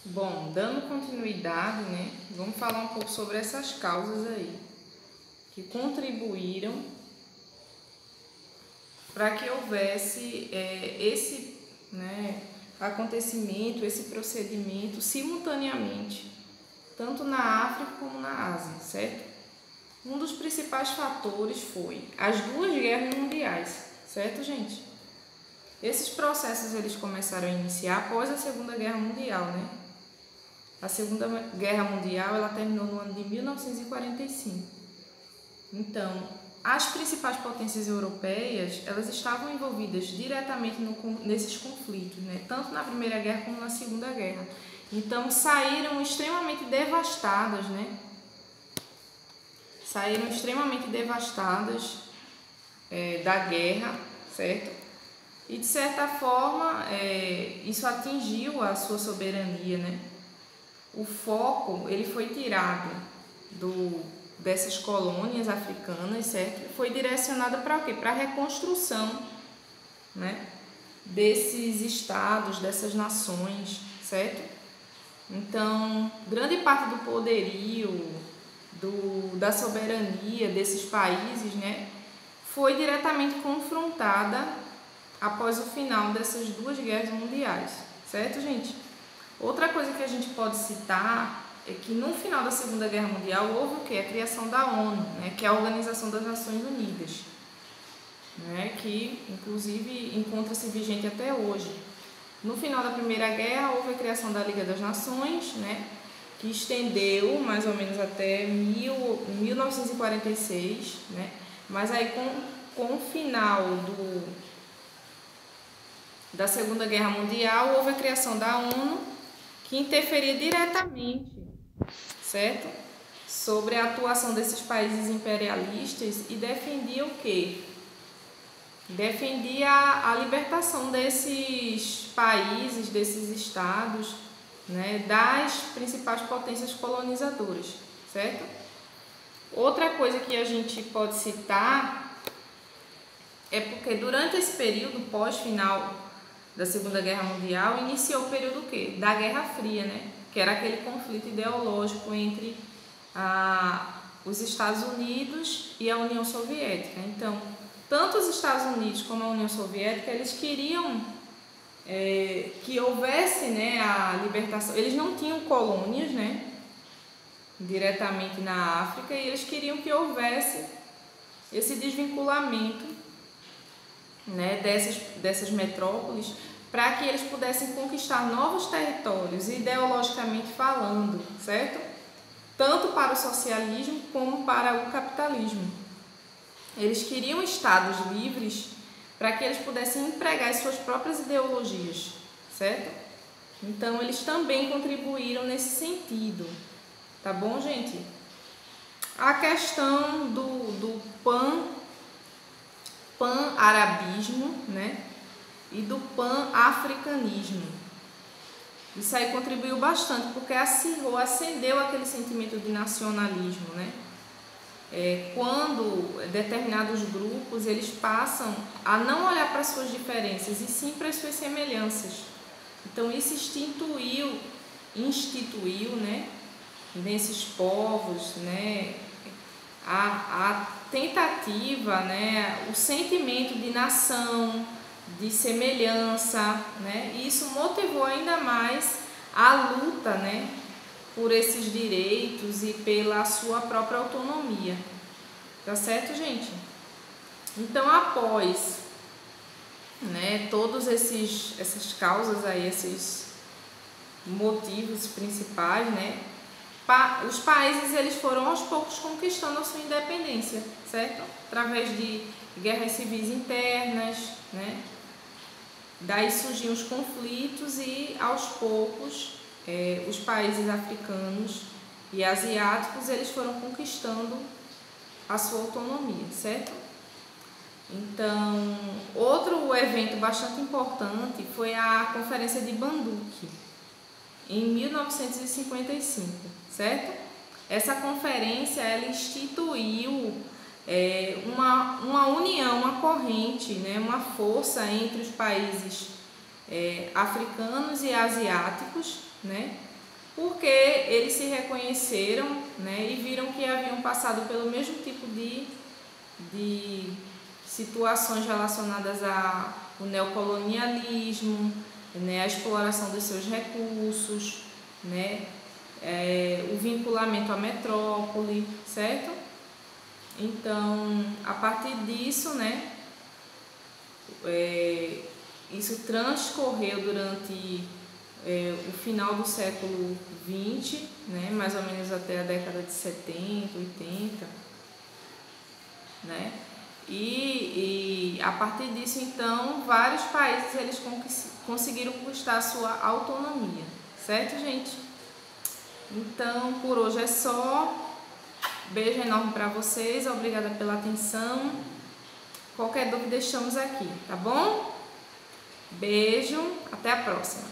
Bom, dando continuidade, né, vamos falar um pouco sobre essas causas aí que contribuíram para que houvesse esse, né, acontecimento, esse procedimento simultaneamente, tanto na África como na Ásia, certo? Um dos principais fatores foi as duas guerras mundiais, certo, gente? Esses processos eles começaram a iniciar após a Segunda Guerra Mundial, né? A Segunda Guerra Mundial ela terminou no ano de 1945. Então, as principais potências europeias elas estavam envolvidas diretamente nesses conflitos, né? Tanto na Primeira Guerra como na Segunda Guerra. Então, saíram extremamente devastadas, né? Saíram extremamente devastadas da guerra, certo? E de certa forma isso atingiu a sua soberania, né? O foco ele foi tirado dessas colônias africanas, certo? Foi direcionado para o quê? Para a reconstrução, né? Desses estados, dessas nações, certo? Então, grande parte do poderio, da soberania desses países, né? Foi diretamente confrontada após o final dessas duas guerras mundiais, certo, gente? Outra coisa que a gente pode citar é que no final da Segunda Guerra Mundial houve o quê? A criação da ONU, né, que é a Organização das Nações Unidas, né, que inclusive encontra-se vigente até hoje. No final da Primeira Guerra houve a criação da Liga das Nações, né, que estendeu mais ou menos até 1946, né, mas aí com o final da Segunda Guerra Mundial houve a criação da ONU, que interferia diretamente, certo? Sobre a atuação desses países imperialistas e defendia o quê? Defendia a libertação desses países, desses estados, né, das principais potências colonizadoras, certo? Outra coisa que a gente pode citar é porque durante esse período pós-final da Segunda Guerra Mundial, iniciou o período o quê? Da Guerra Fria, né? Que era aquele conflito ideológico entre os Estados Unidos e a União Soviética. Então, tanto os Estados Unidos como a União Soviética, eles queriam que houvesse, né, a libertação. Eles não tinham colônias, né, diretamente na África, e eles queriam que houvesse esse desvinculamento, né, dessas metrópoles, para que eles pudessem conquistar novos territórios, ideologicamente falando, certo? Tanto para o socialismo como para o capitalismo. Eles queriam estados livres para que eles pudessem empregar as suas próprias ideologias, certo? Então, eles também contribuíram nesse sentido, tá bom, gente? A questão do pan-arabismo, né? E do pan-africanismo. Isso aí contribuiu bastante, porque acendeu aquele sentimento de nacionalismo, né? Quando determinados grupos eles passam a não olhar para as suas diferenças e sim para as suas semelhanças. Então isso instituiu, né, nesses povos, né, a tentativa, né, o sentimento de nação, de semelhança, né, e isso motivou ainda mais a luta, né, por esses direitos e pela sua própria autonomia. Tá certo, gente? Então, após, né, todos essas causas aí, esses motivos principais, né, os países eles foram aos poucos conquistando a sua independência, certo? Através de guerras civis internas, né? Daí surgiam os conflitos e aos poucos os países africanos e asiáticos eles foram conquistando a sua autonomia, certo? Então, outro evento bastante importante foi a Conferência de Bandung, em 1955, certo? Essa conferência ela instituiu uma união, uma corrente, né, uma força entre os países africanos e asiáticos, né, porque eles se reconheceram, né, e viram que haviam passado pelo mesmo tipo de situações relacionadas ao neocolonialismo, né, a exploração dos seus recursos, né, o vinculamento à metrópole, certo? Então, a partir disso, né, isso transcorreu durante o final do século XX, né, mais ou menos até a década de 70, 80, né? E a partir disso, então, vários países eles conseguiram conquistar a sua autonomia, certo, gente? Então, por hoje é só. Beijo enorme para vocês, obrigada pela atenção. Qualquer dúvida, estamos aqui, tá bom? Beijo, até a próxima.